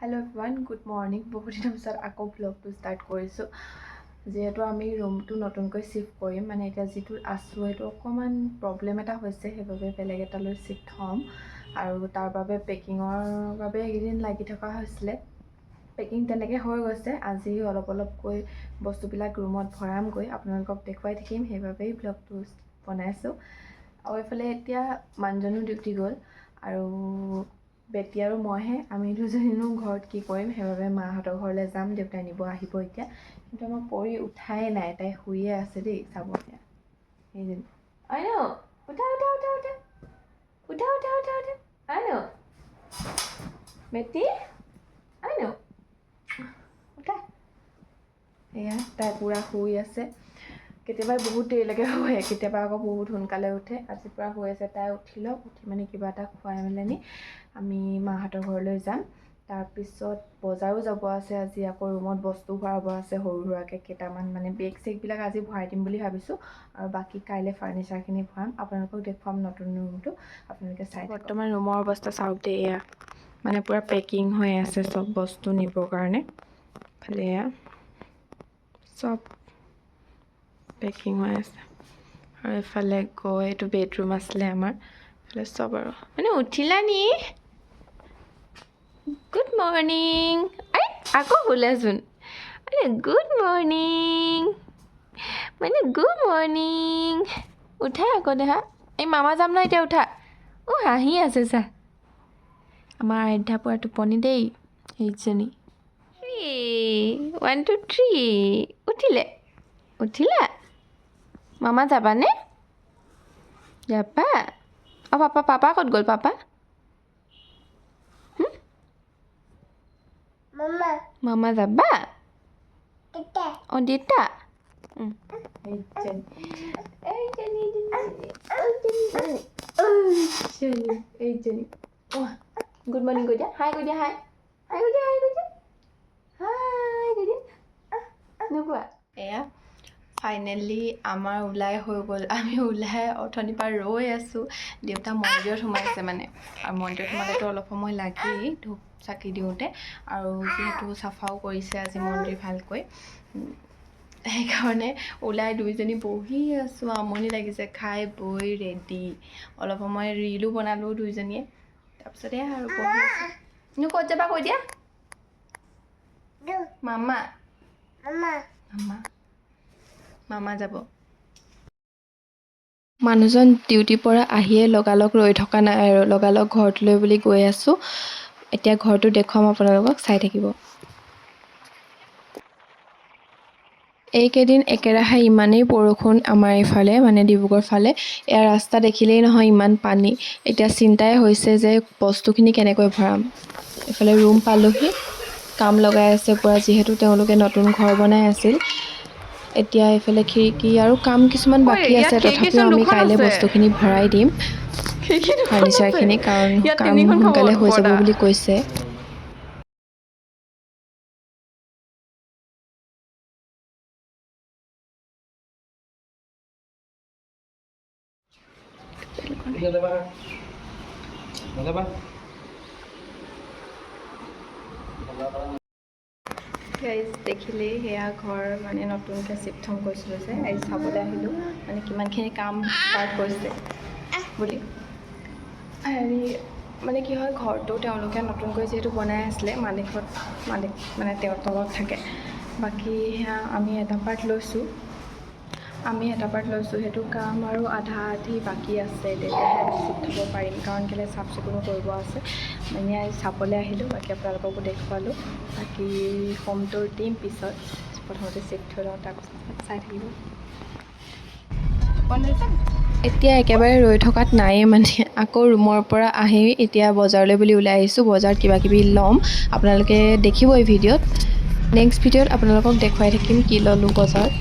hello everyone good morning बहुत दिन पिছত আকৌ ব্লগটো ষ্টাৰ্ট কৰিছোঁ যেহেতু আমি ৰুমটো নতুনকৈ শিফ্ট কৰিম মানে এতিয়া যেটো আছো এটো অকমান প্ৰবলেম এটা হৈছে সেইভাবে বেলেগ এটালৈ শিফ্ট হ'ম আৰু তাৰ বাবে পেকিংৰ বাবে এদিন লাগি থকা হৈছিলে পেকিং তেনেকৈ হৈ গৈছে আজি অলপ বস্তুবিলাক ৰুমত ভৰামগৈ আপোনালোকক দেখুৱাই থাকিম সেইভাবেই ব্লগটো বনাইছোঁ আৰু এফালে এতিয়া মানুহজনো ডিউটি গ'ল আৰু বেটি আৰু মইহে আমি দুজনীনো ঘৰত কি কৰিম সেইভাবে মাহঁতৰ ঘৰলৈ যাম দেউতাই নিব আহিব এতিয়া কিন্তু আমাৰ পৰি উঠাই নাই তাই শুইয়ে আছে দেই চাব এতিয়া এইজনী আইনো উঠা উঠা উঠা উঠা উঠা উঠা উঠা উঠা আইনো বেটি আইনো উঠা এয়া তাই পুৰা শুই আছে কেতিয়াবা বহুত দেৰিলৈকে শুৱে কেতিয়াবা আকৌ বহুত সোনকালে উঠে আজি পুৰা শুই আছে তাই উঠিলক উঠি মানে কিবা এটা খুৱাই মেলি আমি মাহঁতৰ ঘৰলৈ যাম তাৰপিছত বজাৰো যাব আছে আজি আকৌ ৰুমত বস্তু ভৰাব আছে সৰু সুৰাকৈ কেইটামান মানে বেগ চেগবিলাক আজি ভৰাই দিম বুলি ভাবিছোঁ আৰু বাকী কাইলৈ ফাৰ্নিচাৰখিনি ভৰাম আপোনালোকক দেখুৱাম নতুন ৰুমটো আপোনালোকে চাই বৰ্তমান ৰুমৰ অৱস্থা চাওক দেই এয়া মানে পুৰা পেকিং হৈ আছে চব বস্তু নিবৰ কাৰণে খালি এয়া চব পেকিং হৈ আছে আৰু এফালে গৈ এইটো বেডৰুম আছিলে আমাৰ এফালে চব আৰু মানে উঠিলা নি গুড মৰ্নিং আৰে আকৌ শুলেচোন আৰে গুড মৰ্নিং মানে গুড মৰ্নিং উঠা আকৌ দেহা এই মামা যাম ন এতিয়া উঠা অ' হাঁহি আছে চা আমাৰ আধ্যা পুৰা টোপনি দেই এইজনী 1 2 3 উঠিলে উঠিলা মামা যাবানে যাবা অ' পাপা ক'ত গ'ল পাপা মামা যাবা অ' দেউতা এইজনী গুড মৰ্নিং কৈ দিয়া হাই কৈ দিয়া হাই হাই কৈ দিয়া হাই কৈ দিয়া হাই কৈ দিয়া নোকোৱা এয়া ফাইনেলি আমাৰ ওলাই হৈ গ'ল আমি ওলাই অথনিৰ পৰা ৰৈ আছোঁ দেউতা মন্দিৰত সোমাইছে মানে আৰু মন্দিৰত সোমালেতো অলপ সময় লাগেই ধূপ চাকি দিওঁতে আৰু যিহেতু চাফাও কৰিছে আজি মন্দিৰ ভালকৈ সেইকাৰণে ওলাই দুইজনী বহি আছোঁ আমনি লাগিছে খাই বৈ ৰেডি অলপ সময় ৰিলো বনালোঁ দুইজনীয়ে তাৰপিছতে আৰু বহি আছোঁ ক'ত যাবা কৈ দিয়া মামা মামা মামা যাব মানুহজন ডিউটিৰ পৰা আহিয়ে লগালগ ৰৈ থকা নাই আৰু লগালগ ঘৰটোলৈ বুলি গৈ আছোঁ এতিয়া ঘৰটো দেখুৱাম আপোনালোকক চাই থাকিব এইকেইদিন একেৰাহে ইমানেই বৰষুণ আমাৰ এইফালে মানে ডিব্ৰুগড় ফালে ইয়াৰ ৰাস্তা দেখিলেই নহয় ইমান পানী এতিয়া চিন্তাই হৈছে যে বস্তুখিনি কেনেকৈ ভৰাম এইফালে ৰুম পালোহি কাম লগাই আছে পুৰা যিহেতু তেওঁলোকে নতুন ঘৰ বনাই আছিল এতিয়া এইফালে খিৰিকী আৰু কাম কিছুমান বাকী আছে তথাপিও আমি কাইলৈ বস্তুখিনি ভৰাই দিম ফাৰ্নিচাৰখিনি কাৰণ কাম সোনকালে হৈ যাব বুলি কৈছে দেখিলেই সেয়া ঘৰ মানে নতুনকৈ শিফ্ট হ'ম কৈছিলোঁ যে আজি চাবলৈ আহিলোঁ মানে কিমানখিনি কাম ষ্টাৰ্ট কৰিছে বুলি হেৰি মানে কি হয় ঘৰটো তেওঁলোকে নতুনকৈ যিহেতু বনাই আছিলে মালিক মানে তেওঁৰ তলত থাকে বাকী সেয়া আমি এটা পাৰ্ট লৈছোঁ সেইটো কাম আৰু আধা আধি বাকী আছে তেতিয়াহে আমি শিফ্ট হ'ব পাৰিম কাৰণ কেলৈ চাফ চিকুণো কৰিব আছে মানে আজি চাবলৈ আহিলোঁ বাকী আপোনালোককো দেখুৱালোঁ বাকী হোম টুৰ দিম পিছত প্ৰথমতে শিফ্ট হৈ লওঁ তাৰপিছত চাই থাকিব এতিয়া একেবাৰে ৰৈ থকাত নায়েই মানে আকৌ ৰুমৰ পৰা আহি এতিয়া বজাৰলৈ বুলি ওলাই আহিছোঁ বজাৰত কিবাকিবি ল'ম আপোনালোকে দেখিব এই ভিডিঅ'ত নেক্সট ভিডিঅ'ত আপোনালোকক দেখুৱাই থাকিম কি ল'লোঁ বজাৰত